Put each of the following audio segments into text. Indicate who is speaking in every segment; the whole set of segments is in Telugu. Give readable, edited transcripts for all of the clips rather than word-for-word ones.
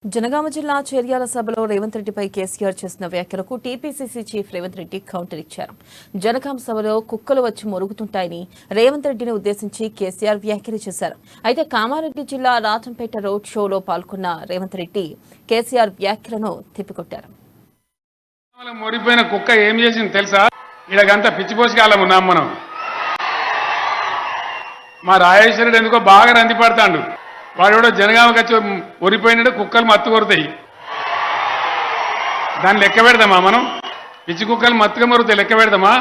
Speaker 1: జనగామ జిల్లా చేర్యాల సభలో రేవంత్ రెడ్డిపై కేసీఆర్ చేసిన వ్యాఖ్యలకు TPCC chief Revanth Reddy counter ఇచ్చారు. జనగామ సభలో కుక్కలు వచ్చి మొరుగుతుంటాయని రేవంత్ రెడ్డిని ఉద్దేశించి కేసీఆర్ వ్యాఖ్యలు చేశారు. అయితే కామారెడ్డి జిల్లా రాజంపేట రోడ్ షోలో పాల్గొన్న రేవంత్ రెడ్డి కేసీఆర్ వ్యాఖ్యలను తిప్పికొట్టారు.
Speaker 2: మొరిపోయిన కుక్క ఏం చేసింది తెలుసా? ఇలాగంతా పిచ్చిపోసికాలం ఉన్నాం మనం. మా రాజేశ్వరుడు ఎందుకో బాగా రంది పడతాడు. వాడు కూడా జనగామకి వచ్చి ఒరిపోయినాడు, కుక్కలు మత్తు కొరుతాయి. దాన్ని లెక్క పెడదామా మనం? పిచ్చి కుక్కలు మత్తుగా మొరుతాయి, లెక్క పెడదామా?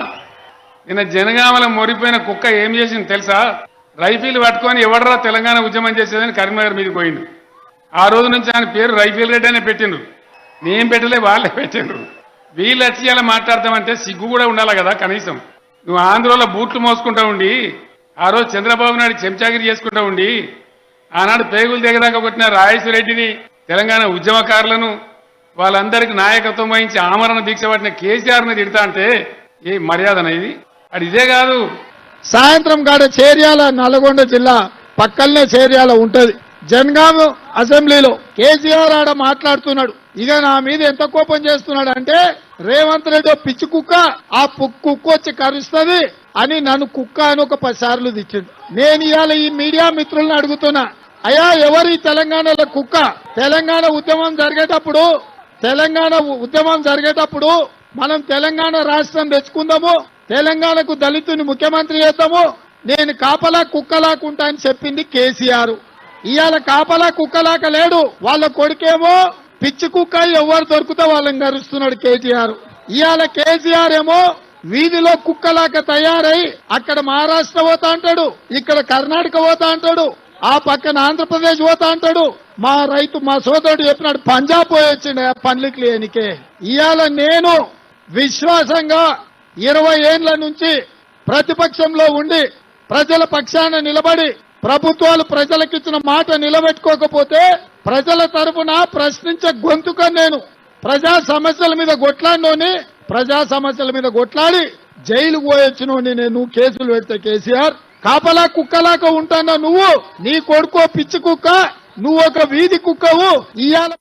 Speaker 2: నిన్న జనగామలో మొరిపోయిన కుక్క ఏం చేసింది తెలుసా? రైఫిల్ పట్టుకొని ఎవడరా తెలంగాణ ఉద్యమం చేసేదని కరీంనగర్ మీదకి పోయిండు. ఆ రోజు నుంచి ఆయన పేరు రైఫిల్ రెడ్డి అనే పెట్టిండ్రు. నేను పెట్టలే, వాళ్ళే పెట్టిండ్రు. వీళ్ళు వచ్చి ఇలా మాట్లాడతామంటే సిగ్గు కూడా ఉండాలి కదా కనీసం. నువ్వు ఆంధ్రలో బూట్లు మోసుకుంటా ఉండి, ఆ రోజు చంద్రబాబు నాయుడు చెంచాగిరి చేసుకుంటా ఉండి, ఆనాడు పేగులు దిగదాకా కొట్టిన రాజేశ్వర రెడ్డిని, తెలంగాణ ఉద్యమకారులను, వాళ్ళందరికీ నాయకత్వం వహించి ఆమరణ దీక్ష పట్టిన కేసీఆర్ని తిడతా అంటే ఏ మర్యాదన ఇది? అది ఇదే కాదు.
Speaker 3: సాయంత్రం కాడ చేర్యాల నల్గొండ జిల్లా పక్కనే చేర్యాల ఉంటది. జనగామ అసెంబ్లీలో కేసీఆర్ ఆడ మాట్లాడుతున్నాడు. ఇక నా మీద ఎంత కోపం చేస్తున్నాడు అంటే, రేవంత్ రెడ్డి పిచ్చి కుక్క, ఆ కుక్క వచ్చి కరుస్తుంది అని నన్ను కుక్క అని ఒక 10 సార్లు తెచ్చిండు. నేను ఇవాళ ఈ మీడియా మిత్రులను అడుగుతున్నా, అయ్యా ఎవరు ఈ తెలంగాణలో కుక్క? తెలంగాణ ఉద్యమం జరిగేటప్పుడు మనం తెలంగాణ రాష్ట్రం తెచ్చుకుందాము, తెలంగాణకు దళితుని ముఖ్యమంత్రి చేద్దాము, నేను కాపలా కుక్కలాకుంటా అని చెప్పింది కేసీఆర్. ఇవాళ కాపలా కుక్కలాక లేడు. వాళ్ళ కొడుకేమో పిచ్చి కుక్క, ఎవరు దొరుకుతా వాళ్ళని కరుస్తున్నాడు కేసీఆర్. ఇవాళ కేసీఆర్ ఏమో వీధిలో కుక్కలాక తయారై అక్కడ మహారాష్ట్ర పోతా అంటాడు, ఇక్కడ కర్ణాటక పోతా అంటాడు, ఆ పక్కన ఆంధ్రప్రదేశ్ పోతా అంటాడు. మా సోదరుడు చెప్పినాడు పంజాబ్ పోయి వచ్చిండు పనులకి లేనికే. ఇవాళ నేను విశ్వాసంగా 20 ఏండ్ల నుంచి ప్రతిపక్షంలో ఉండి ప్రజల పక్షాన నిలబడి ప్రభుత్వాలు ప్రజలకిచ్చిన మాట నిలబెట్టుకోకపోతే ప్రజల తరఫున ప్రశ్నించే గొంతుక నేను. ప్రజా సమస్యల మీద కొట్లాడి జైలు పోయొచ్చినోని నేను. కేసులు పెడితే కేసీఆర్ కాపలా కుక్కలాగా ఉంటానా నువ్వు? నీ కొడుకో పిచ్చి కుక్క, నువ్వు ఒక వీధి కుక్కవు. ఇవాళ